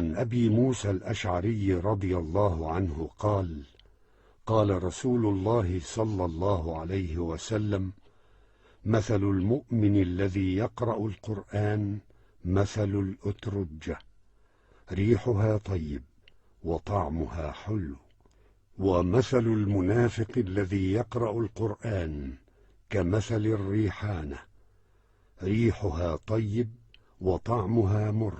عن أبي موسى الأشعري رضي الله عنه قال: قال رسول الله صلى الله عليه وسلم: مثل المؤمن الذي يقرأ القرآن مثل الأترجة، ريحها طيب وطعمها حلو. ومثل المنافق الذي يقرأ القرآن كمثل الريحانة، ريحها طيب وطعمها مر.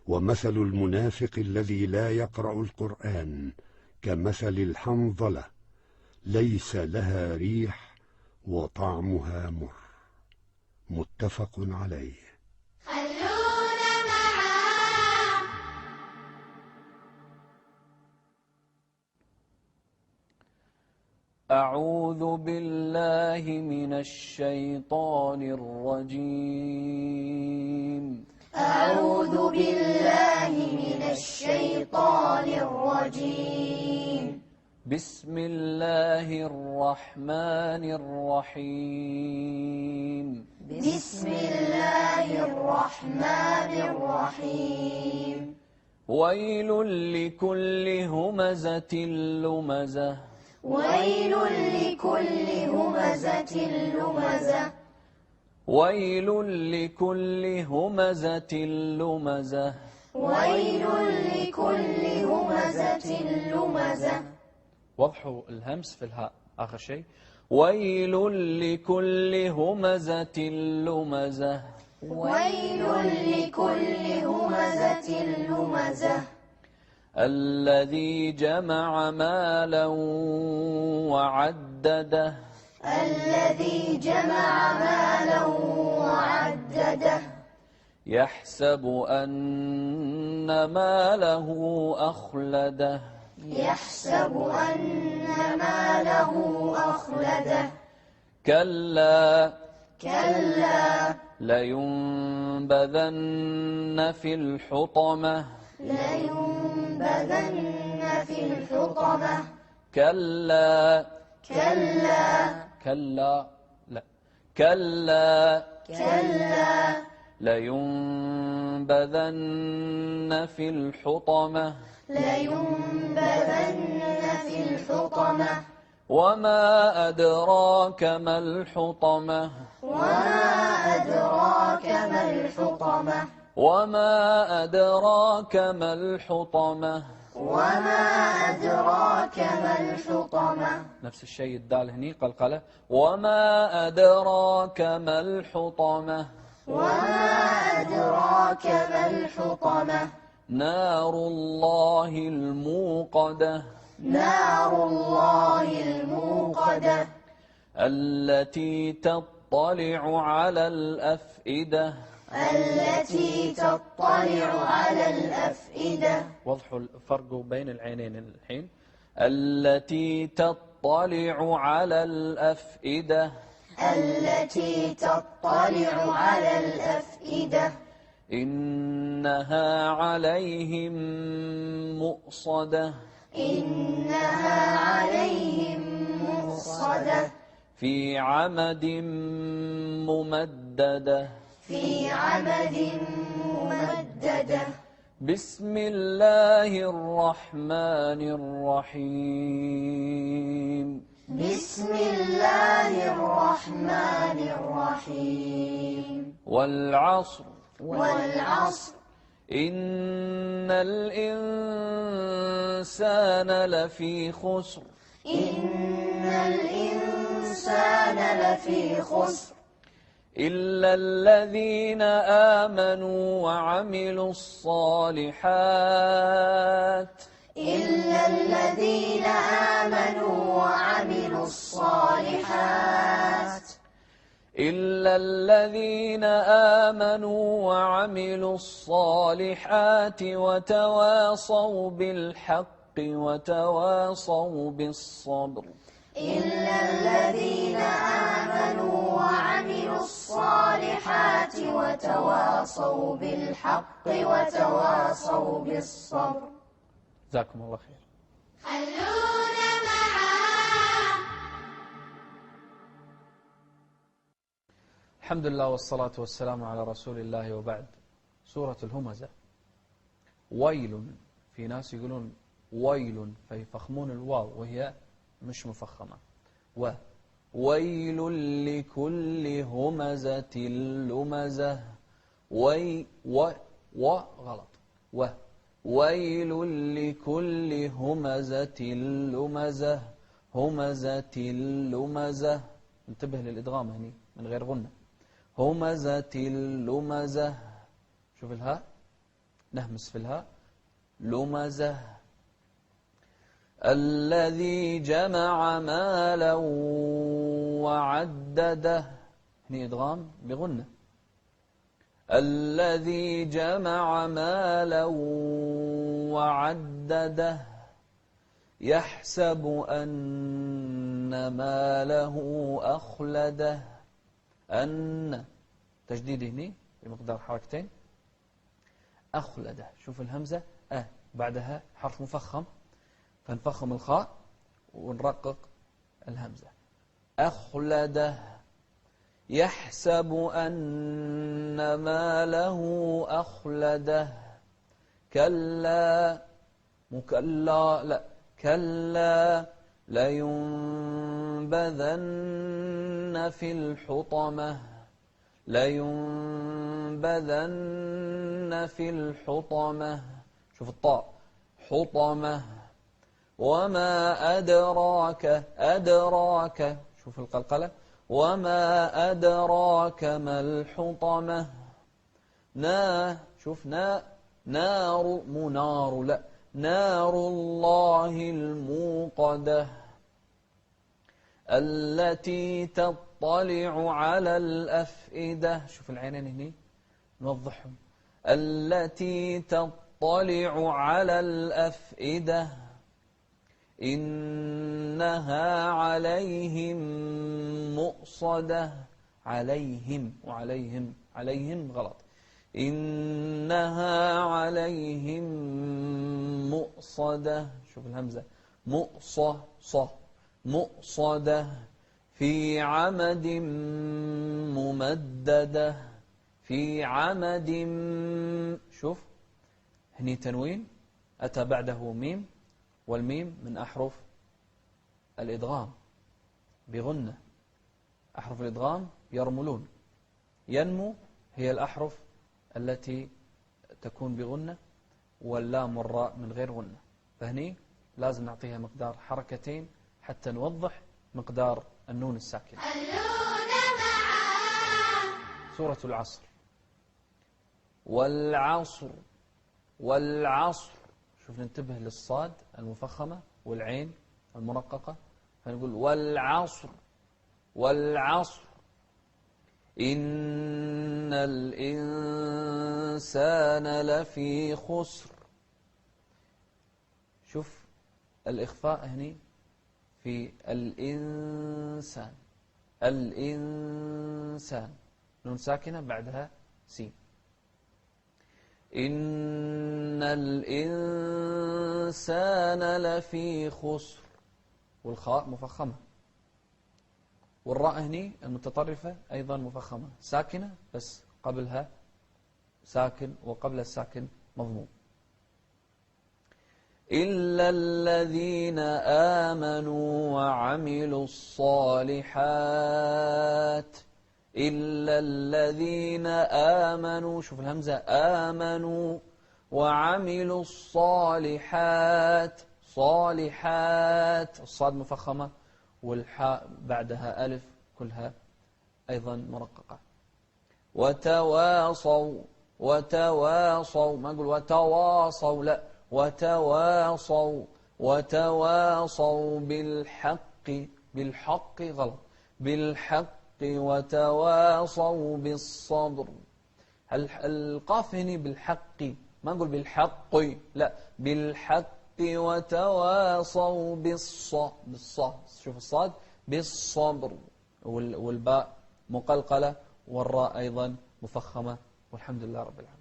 ومثل المنافق الذي لا يقرأ القرآن كمثل الحنظلة، ليس لها ريح وطعمها مر. متفق عليه. خلونا معاه. أعوذ بالله من الشيطان الرجيم. أعوذ بالله من الشيطان الرجيم. بسم الله الرحمن الرحيم. بسم الله الرحمن الرحيم. ويل لكل همزة لمزة. ويل لكل همزة لمزة. ويل لكل همزة لمزة. ويل لكل همزة لمزة. وضحوا الهمس في الهاء آخر شيء. ويل لكل همزة لمزة. ويل لكل همزة لمزة. الذي جمع مالا وعدده. الذي جمع مالا وعدده. يحسب أن ماله أخلده. يحسب أن ماله أخلده. كلا. كلا. لينبذن في الحطمة. لينبذن في الحطمة. كلا. كلا. كلا. لا. كلا. كلا. لينبذن في الحطمة. لينبذن في الحطمة. وما أدراك ما الحطمة. وما أدراك ما الحطمة. وما أدراك ما الحطمة. وما أدراك ما الحطمة. نفس الشيء الدال هني قلقلة. وما أدراك ما الحطمة. وما أدراك ما الحطمة. نار الله الموقدة. نار الله الموقدة. التي تطلع على الأفئدة. التي تطلع على الأفئدة. وضحوا الفرق بين العينين الحين. التي تطلع على الأفئدة. التي تطلع على الأفئدة. إنها عليهم مؤصدة. إنها عليهم مؤصدة. في عمد ممددة. في عمد ممددة. بسم الله الرحمن الرحيم. بسم الله الرحمن الرحيم. والعصر. والعصر. إن الإنسان لفي خسر. إن الإنسان لفي خسر. إلا الذين آمنوا وعملوا الصالحات. إلا الذين آمنوا وعملوا الصالحات. إلا الذين آمنوا وعملوا الصالحات وتواصوا بالحق وتواصوا بالصبر. إلا الذين آمنوا وعملوا الصالحات وتواصوا بالحق وتواصوا بالصبر. جزاكم الله خير. خلونا معاه. الحمد لله والصلاة والسلام على رسول الله، وبعد. سورة الهمزة ويل، في ناس يقولون ويل فيفخمون الواو وهي مش مفخمة. ويل لكل همزة لمزة. غلط. ويل لكل همزة لمزة. همزة لمزة. انتبه للإدغام هني من غير غنة. همزة لمزة. شوف الهاء، نهمس في الهاء. لمزة. الذي جمع مالا وعدده. هني إدغام بغنة. الذي جمع مالا وعدده. يحسب أن ماله أخلده. أن تجديد هني بمقدار حركتين. أخلده. شوف الهمزة بعدها حرف مفخم، فنفخم الخاء ونرقق الهمزة. أخلده. يحسب أن ماله أخلده. كلا. مكلا لا، كلا لينبذن في الحطمة. لينبذن في الحطمة. شوف الطاء. حطمة. وما أدراك. أدراك. شوف القلقلة. وما أدراك ما الحطمة. شوف نار منار لا، نار الله الموقدة. التي تطلع على الأفئدة. شوف العينين هني نوضحهم. التي تطلع على الأفئدة. إنها عليهم مؤصدة. عليهم وعليهم. عليهم غلط. إنها عليهم مؤصدة. شوف الهمزة. مؤصدة. في عمد ممددة. في عمد. شوف هني تنوين أتى بعده ميم، والميم من أحرف الإدغام بغنة. أحرف الإدغام يرملون. ينمو هي الأحرف التي تكون بغنة، واللام والراء من غير غنة. فهني لازم نعطيها مقدار حركتين حتى نوضح مقدار النون الساكنة. سورة العصر. والعصر. والعصر. شوف ننتبه للصاد المفخمة والعين المرققة، فنقول والعصر. والعصر. إن الإنسان لفي خسر. شوف الإخفاء هني في الإنسان. الإنسان نون ساكنة بعدها سين. إن الإنسان لفي خسر، والخاء مفخمة، والراء هني المتطرفة أيضا مفخمة ساكنة، بس قبلها ساكن وقبل الساكن مضموم. إلا الذين آمنوا وعملوا الصالحات. إلا الذين آمنوا. شوف الهمزة. آمنوا وعملوا الصالحات. صالحات. الصاد مفخمة والحاء بعدها ألف كلها أيضا مرققة. وتواصوا. وتواصوا. ما نقول وتواصوا لا، وتواصوا. وتواصوا بالحق. بالحق غلط. بالحق. وتواصوا بالصبر. القاف هنا بالحق، ما نقول بالحق لا، بالحق. وتواصوا بالصاد. شوف الصاد بالصبر، والباء مقلقلة، والراء أيضا مفخمة. والحمد لله رب العالمين.